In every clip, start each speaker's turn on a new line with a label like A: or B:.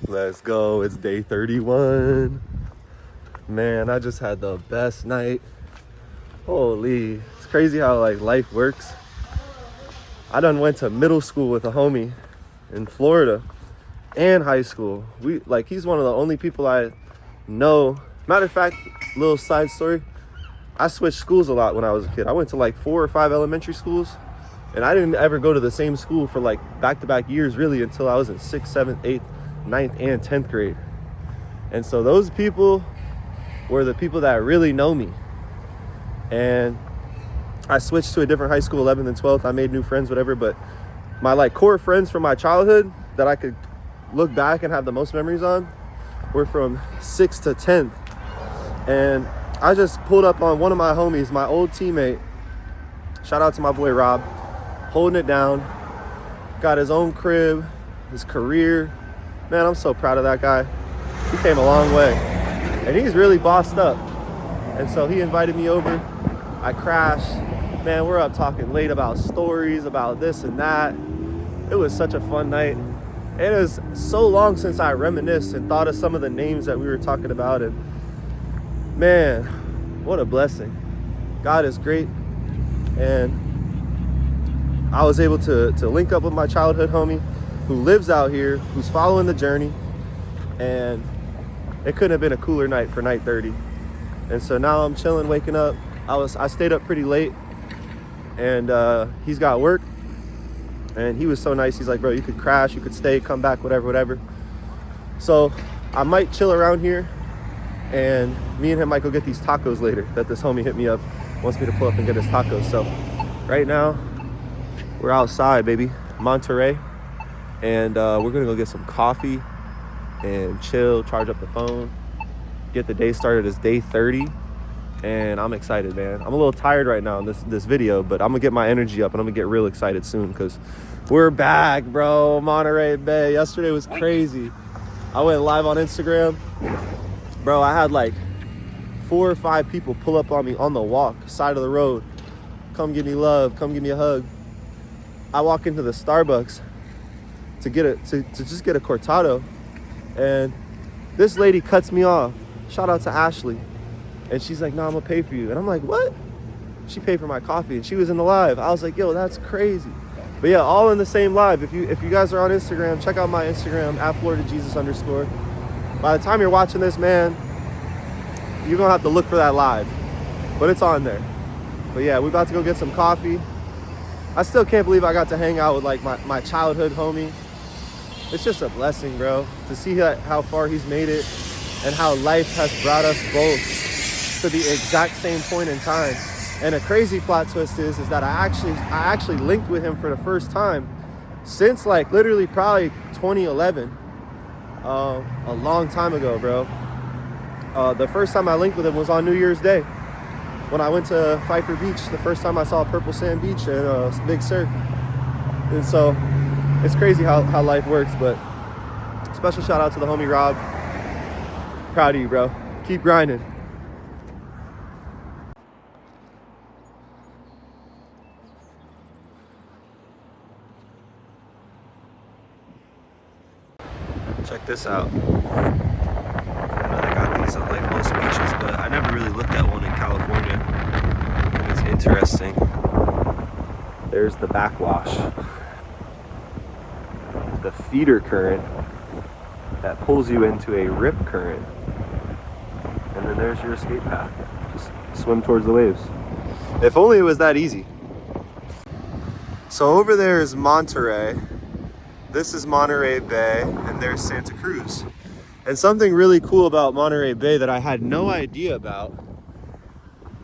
A: Let's go. It's day 31. Man, I just had the best night. Holy. It's crazy how like life works. I done went to middle school with a homie in Florida and high school. He's one of the only people I know. Matter of fact, little side story. I switched schools a lot when I was a kid. I went to like 4 or 5 elementary schools, and I didn't ever go to the same school for like back-to-back years really until I was in 6th, 7th, 8th, 9th, and 10th grade. And so those people were the people that really know me. And I switched to a different high school, 11th and 12th. I made new friends, whatever. But my like core friends from my childhood that I could look back and have the most memories on were from 6th to 10th. And I just pulled up on one of my homies, my old teammate. Shout out to my boy Rob, holding it down. Got his own crib, his career. Man, I'm so proud of that guy. He came a long way. And he's really bossed up. And so he invited me over. I crashed. Man, we're up talking late about stories, about this and that. It was such a fun night. It was so long since I reminisced and thought of some of the names that we were talking about. And man, what a blessing. God is great. And I was able to link up with my childhood homie who lives out here, who's following the journey. And it couldn't have been a cooler night for night 30. And so now I'm chilling, waking up. I stayed up pretty late, and he's got work. And he was so nice. He's like, bro, you could crash, you could stay, come back, whatever. So I might chill around here, and me and him might go get these tacos later that this homie hit me up, wants me to pull up and get his tacos. So right now we're outside, baby, Monterey, and we're gonna go get some coffee and chill, charge up the phone, get the day started. It's day 30, and I'm excited, man. I'm a little tired right now in this video, but I'm gonna get my energy up and I'm gonna get real excited soon because we're back, bro. Monterey Bay. Yesterday was crazy. I went live on Instagram. Bro, I had like 4 or 5 people pull up on me on the walk, side of the road. Come give me love, come give me a hug. I walk into the Starbucks to just get a cortado, and this lady cuts me off. Shout out to Ashley. And she's like, no, I'm gonna pay for you. And I'm like, what? She paid for my coffee, and she was in the live. I was like, yo, that's crazy. But yeah, all in the same live. If you guys are on Instagram, check out my Instagram, @FloridaJesus_. By the time you're watching this, man, you're gonna have to look for that live. But it's on there. But yeah, we're about to go get some coffee. I still can't believe I got to hang out with like my childhood homie. It's just a blessing, bro, to see how far he's made it and how life has brought us both to the exact same point in time. And a crazy plot twist is that I actually linked with him for the first time since like literally probably 2011, a long time ago, bro. The first time I linked with him was on New Year's Day when I went to Pfeiffer Beach. The first time I saw Purple Sand Beach and Big Sur. And so it's crazy how life works. But special shout out to the homie Rob. Proud of you, bro. Keep grinding. Check this out. I know they got these at like most beaches, but I never really looked at one in California. And it's interesting. There's the backwash. The feeder current that pulls you into a rip current. And then there's your escape path. Just swim towards the waves. If only it was that easy. So over there is Monterey. This is Monterey Bay, and there's Santa Cruz. And something really cool about Monterey Bay that I had no idea about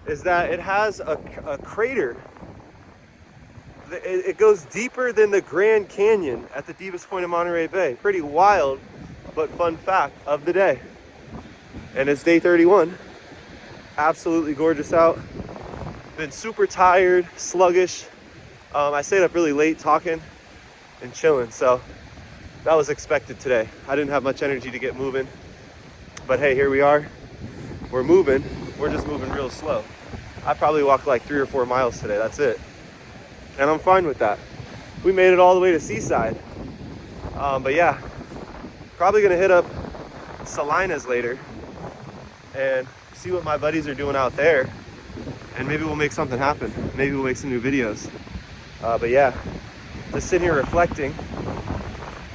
A: is that it has a crater. It goes deeper than the Grand Canyon at the deepest point of Monterey Bay. Pretty wild, but fun fact of the day. And it's day 31. Absolutely gorgeous out. Been super tired, sluggish. I stayed up really late talking and chilling, so that was expected today. I didn't have much energy to get moving, but hey, here we are. We're moving. We're just moving real slow. I probably walked like 3 or 4 miles today. That's it, and I'm fine with that. We made it all the way to Seaside, but yeah, Probably gonna hit up Salinas later and see what my buddies are doing out there, and maybe we'll make something happen. Maybe we'll make some new videos. But yeah, just sitting here reflecting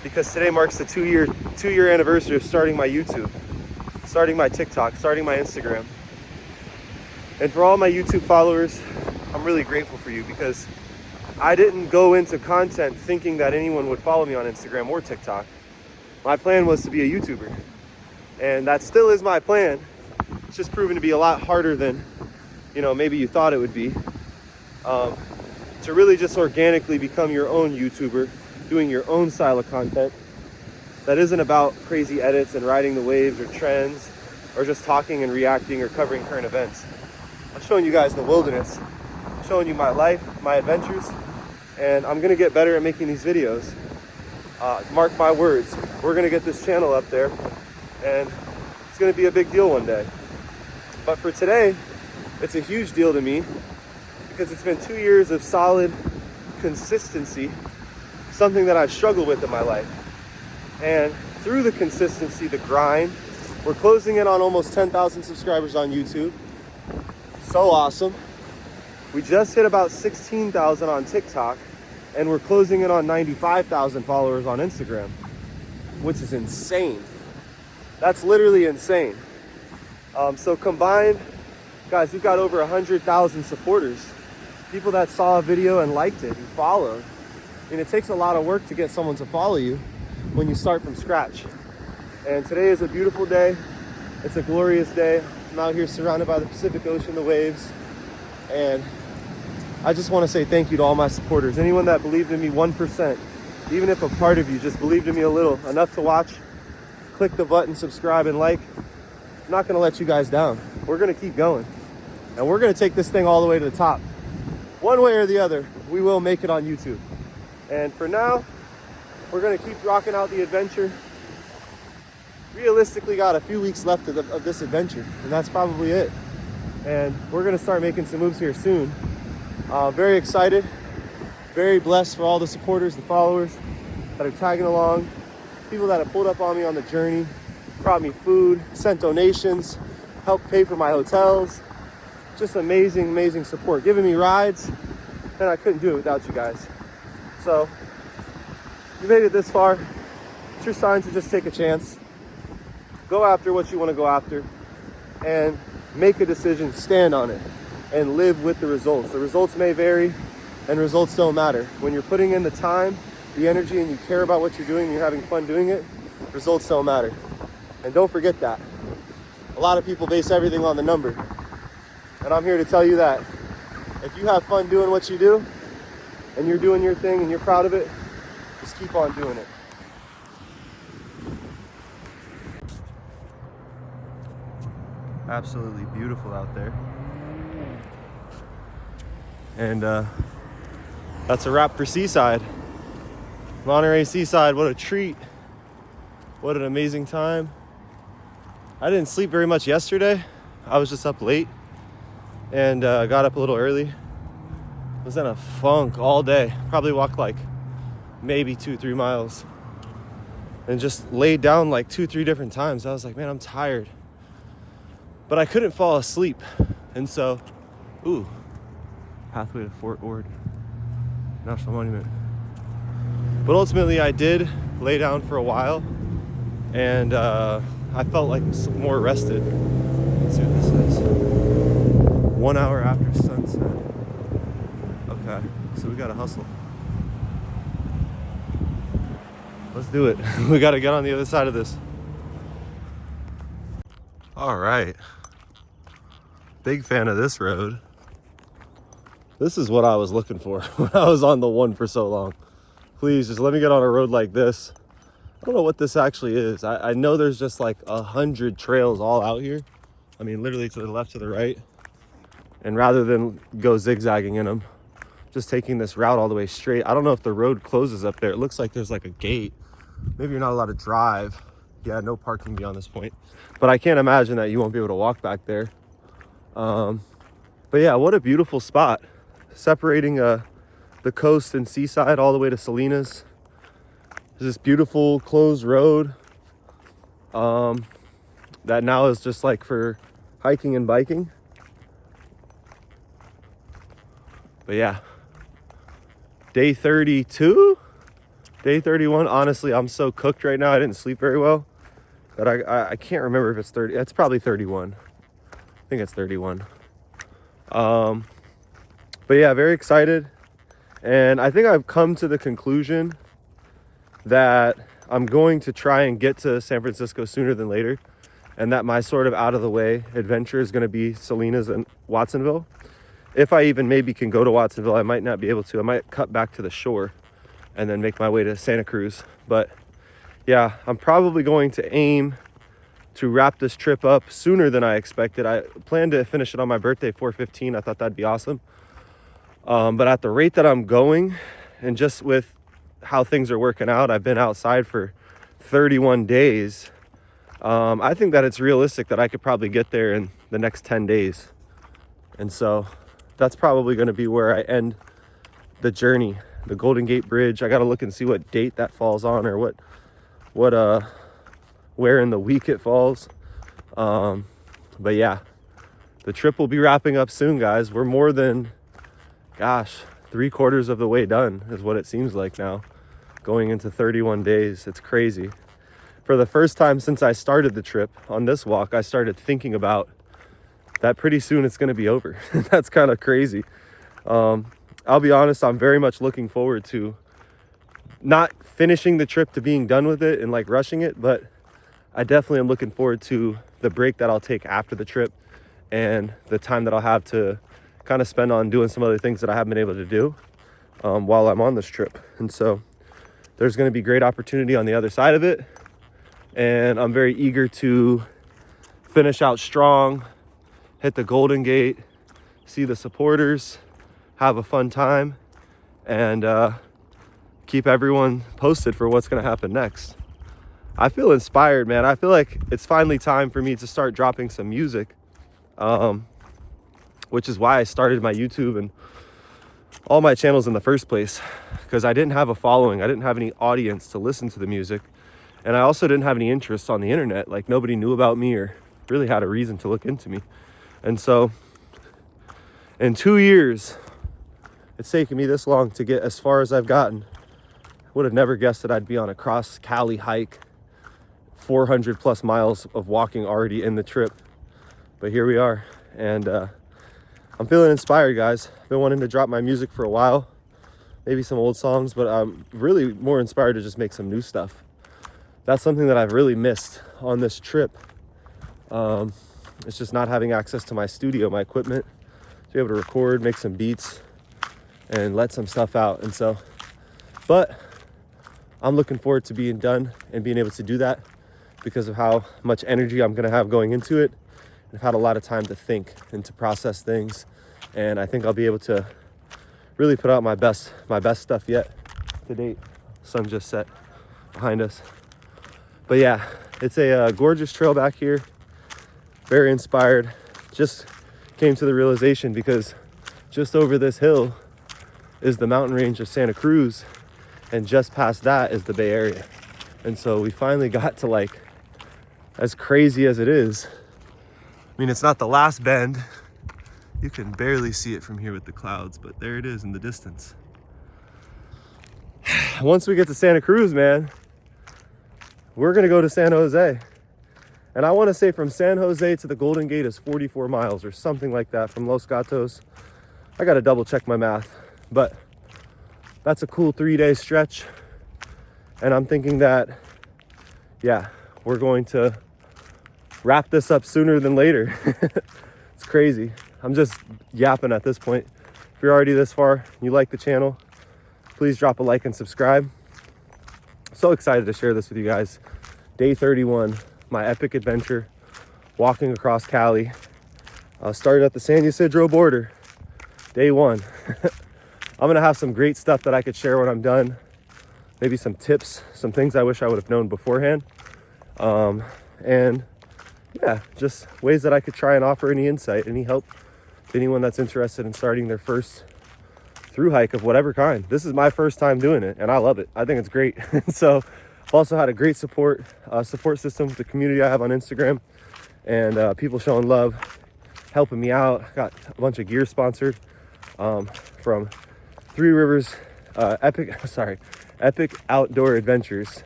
A: because today marks the two-year anniversary of starting my YouTube, starting my TikTok, starting my Instagram. And for all my YouTube followers, I'm really grateful for you because I didn't go into content thinking that anyone would follow me on Instagram or TikTok. My plan was to be a YouTuber, and that still is my plan. It's just proven to be a lot harder than, maybe you thought it would be. To really just organically become your own YouTuber, doing your own style of content that isn't about crazy edits and riding the waves or trends or just talking and reacting or covering current events. I'm showing you guys the wilderness, showing you my life, my adventures, and I'm gonna get better at making these videos. Mark my words, we're gonna get this channel up there and it's gonna be a big deal one day. But for today, it's a huge deal to me because it's been 2 years of solid consistency, something that I've struggled with in my life. And through the consistency, the grind, we're closing in on almost 10,000 subscribers on YouTube. So awesome. We just hit about 16,000 on TikTok, and we're closing in on 95,000 followers on Instagram, which is insane. That's literally insane. So combined, guys, we've got over 100,000 supporters. People that saw a video and liked it and followed. It takes a lot of work to get someone to follow you when you start from scratch. And today is a beautiful day. It's a glorious day. I'm out here surrounded by the Pacific Ocean, the waves. And I just want to say thank you to all my supporters. Anyone that believed in me 1%, even if a part of you just believed in me a little, enough to watch, click the button, subscribe, and like. I'm not going to let you guys down. We're going to keep going. And we're going to take this thing all the way to the top. One way or the other, we will make it on YouTube. And for now, we're gonna keep rocking out the adventure. Realistically, got a few weeks left of this adventure, and that's probably it. And we're gonna start making some moves here soon. Very excited, very blessed for all the supporters, the followers that are tagging along, people that have pulled up on me on the journey, brought me food, sent donations, helped pay for my hotels. Just amazing, amazing support, giving me rides, and I couldn't do it without you guys. So, you made it this far. It's your sign to just take a chance. Go after what you want to go after, and make a decision, stand on it, and live with the results. The results may vary, and results don't matter. When you're putting in the time, the energy, and you care about what you're doing, and you're having fun doing it, results don't matter. And don't forget that. A lot of people base everything on the number. And I'm here to tell you that if you have fun doing what you do and you're doing your thing and you're proud of it, just keep on doing it. Absolutely beautiful out there. And that's a wrap for Seaside. Monterey Seaside, what a treat. What an amazing time. I didn't sleep very much yesterday. I was just up late. And got up a little early. Was in a funk all day. Probably walked like maybe 2-3 miles. And just laid down like 2-3 different times. I was like, man, I'm tired. But I couldn't fall asleep. And so, pathway to Fort Ord National Monument. But ultimately I did lay down for a while. And I felt like more rested. Let's see what this is. 1 hour after sunset. Okay, so we gotta hustle. Let's do it. We gotta get on the other side of this. All right. Big fan of this road. This is what I was looking for when I was on the one for so long. Please just let me get on a road like this. I don't know what this actually is. I know there's just like 100 trails all out here. I mean, literally to the left, to the right. And rather than go zigzagging in them, just taking this route all the way straight. I don't know if the road closes up there. It looks like there's like a gate. Maybe you're not allowed to drive. Yeah, no parking beyond this point. But I can't imagine that you won't be able to walk back there. But yeah, what a beautiful spot. Separating the coast and Seaside all the way to Salinas. There's this beautiful closed road. that now is just like for hiking and biking. But yeah, day 32, day 31. Honestly, I'm so cooked right now. I didn't sleep very well, but I can't remember if it's 30. It's probably 31. I think it's 31. But yeah, very excited. And I think I've come to the conclusion that I'm going to try and get to San Francisco sooner than later, and that my sort of out of the way adventure is going to be Salinas and Watsonville. If I even maybe can go to Watsonville, I might not be able to. I might cut back to the shore and then make my way to Santa Cruz. But yeah, I'm probably going to aim to wrap this trip up sooner than I expected. I planned to finish it on my birthday, 4/15. I thought that'd be awesome. But at the rate that I'm going, and just with how things are working out, I've been outside for 31 days. I think that it's realistic that I could probably get there in the next 10 days. And so that's probably going to be where I end the journey. The Golden Gate Bridge, I got to look and see what date that falls on, or where in the week it falls. But yeah, the trip will be wrapping up soon, guys. We're more than, 3/4 of the way done is what it seems like now, going into 31 days. It's crazy. For the first time since I started the trip on this walk, I started thinking about that pretty soon it's going to be over. That's kind of crazy. I'll be honest, I'm very much looking forward to not finishing the trip, to being done with it and like rushing it, but I definitely am looking forward to the break that I'll take after the trip and the time that I'll have to kind of spend on doing some other things that I haven't been able to do while I'm on this trip. And so there's going to be great opportunity on the other side of it, and I'm very eager to finish out strong, hit the Golden Gate, see the supporters, have a fun time, and keep everyone posted for what's going to happen next. I feel inspired, man. I feel like it's finally time for me to start dropping some music, which is why I started my YouTube and all my channels in the first place, because I didn't have a following. I didn't have any audience to listen to the music, and I also didn't have any interest on the internet. Like, nobody knew about me or really had a reason to look into me. And so in 2 years, it's taken me this long to get as far as I've gotten. I would have never guessed that I'd be on a cross Cali hike, 400 plus miles of walking already in the trip. But here we are, and I'm feeling inspired, guys. I've been wanting to drop my music for a while, maybe some old songs, but I'm really more inspired to just make some new stuff. That's something that I've really missed on this trip. It's just not having access to my studio, my equipment, to be able to record, make some beats, and let some stuff out. And so, but I'm looking forward to being done and being able to do that because of how much energy I'm gonna have going into it. I've had a lot of time to think and to process things, and I think I'll be able to really put out my best stuff yet to date. Sun just set behind us. But yeah, it's a gorgeous trail back here. Very inspired. Just came to the realization because just over this hill is the mountain range of Santa Cruz, and just past that is the Bay Area. And so we finally got to, like, as crazy as it is, I mean, it's not the last bend. You can barely see it from here with the clouds, but there it is in the distance. Once we get to Santa Cruz, man, we're gonna go to San Jose. And I wanna say from San Jose to the Golden Gate is 44 miles or something like that from Los Gatos. I gotta double check my math, but that's a cool 3-day stretch. And I'm thinking that, yeah, we're going to wrap this up sooner than later. It's crazy. I'm just yapping at this point. If you're already this far, you like the channel, please drop a like and subscribe. So excited to share this with you guys. Day 31, my epic adventure, walking across Cali. Started at the San Ysidro border, day 1. I'm gonna have some great stuff that I could share when I'm done. Maybe some tips, some things I wish I would have known beforehand. And yeah, just ways that I could try and offer any insight, any help to anyone that's interested in starting their first through hike of whatever kind. This is my first time doing it, and I love it. I think it's great. So I've also had a great support system with the community I have on Instagram, and people showing love, helping me out. Got a bunch of gear sponsored from Three Rivers Epic Outdoor Adventures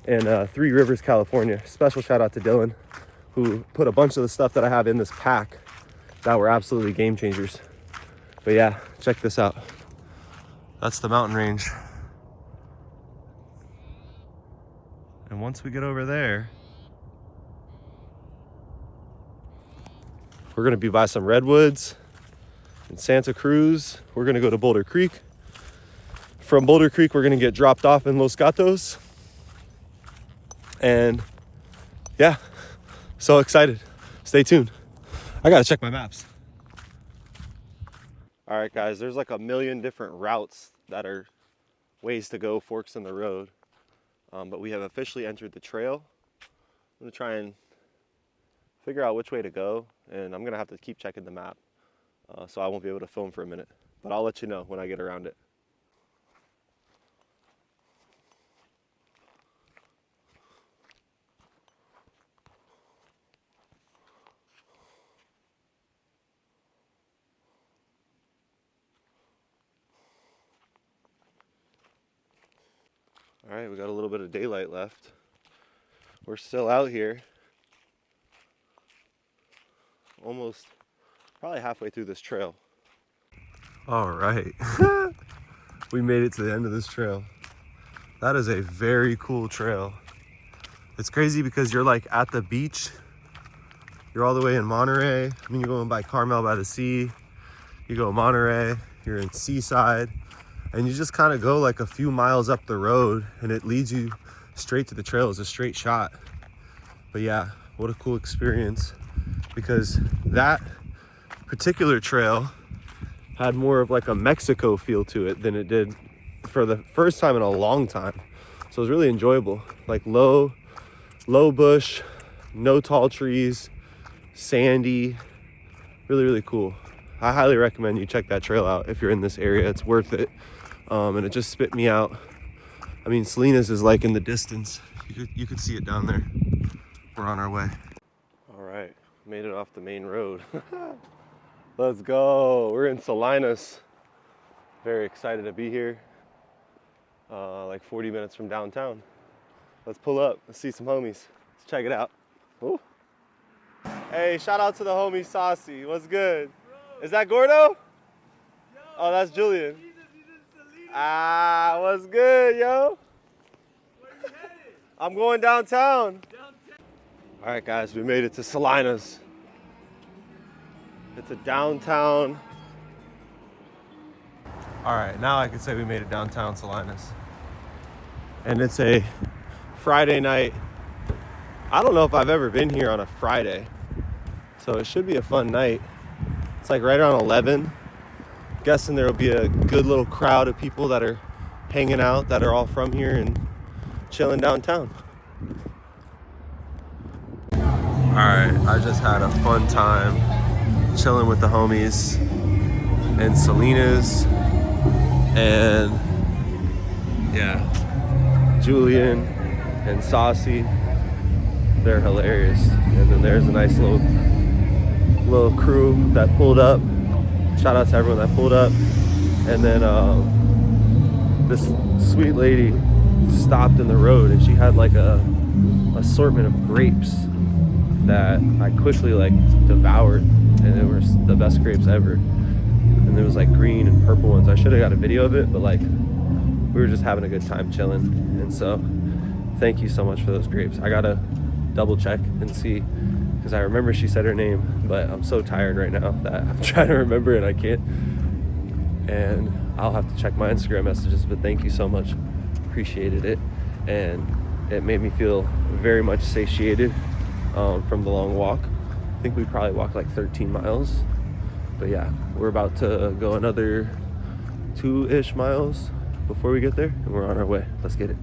A: in Three Rivers, California. Special shout out to Dylan, who put a bunch of the stuff that I have in this pack that were absolutely game changers. But yeah, check this out. That's the mountain range. And once we get over there, we're gonna be by some redwoods in Santa Cruz. We're gonna go to Boulder Creek. From Boulder Creek, we're gonna get dropped off in Los Gatos. And yeah, so excited. Stay tuned. I gotta check my maps. All right, guys, there's like a million different routes that are ways to go, forks in the road. But we have officially entered the trail. I'm gonna try and figure out which way to go, and I'm gonna have to keep checking the map. So I won't be able to film for a minute, but I'll let you know when I get around it. All right, we got a little bit of daylight left. We're still out here. Almost, probably halfway through this trail. All right, we made it to the end of this trail. That is a very cool trail. It's crazy because you're like at the beach. You're all the way in Monterey. I mean, you're going by Carmel by the sea. You go Monterey, you're in Seaside. And you just kind of go like a few miles up the road and it leads you straight to the trail. It's a straight shot. But yeah, what a cool experience, because that particular trail had more of like a Mexico feel to it than it did for the first time in a long time. So it was really enjoyable. Like low bush, no tall trees, sandy, really, really cool. I highly recommend you check that trail out if you're in this area. It's worth it. And it just spit me out. I mean, Salinas is like in the distance. You could see it down there. We're on our way. All right, made it off the main road. Let's go. We're in Salinas. Very excited to be here. Like 40 minutes from downtown. Let's pull up. Let's see some homies. Let's check it out. Ooh. Hey, shout out to the homie Sausy. What's good? Is that Gordo? Oh, that's Julian. What's good, yo?
B: Where you headed?
A: I'm going downtown. All right, guys, we made it to Salinas. It's a downtown. All right, now I can say we made it downtown Salinas. And it's a Friday night. I don't know if I've ever been here on a Friday, so it should be a fun night. It's like right around 11. Guessing there will be a good little crowd of people that are hanging out, that are all from here and chilling downtown. All right, I just had a fun time chilling with the homies in Salinas, and yeah, Julian and Sausy, they're hilarious. And then there's a nice little crew that pulled up. Shout out to everyone that pulled up. And then this sweet lady stopped in the road, and she had like a assortment of grapes that I quickly like devoured, and it was the best grapes ever. And there was like green and purple ones. I should have got a video of it, but like we were just having a good time chilling. And so thank you so much for those grapes. I gotta double check and see, because I remember she said her name, but I'm so tired right now that I'm trying to remember and I can't. And I'll have to check my Instagram messages, but thank you so much. Appreciated it. And it made me feel very much satiated from the long walk. I think we probably walked like 13 miles. But yeah, we're about to go another 2-ish miles before we get there, and we're on our way. Let's get it.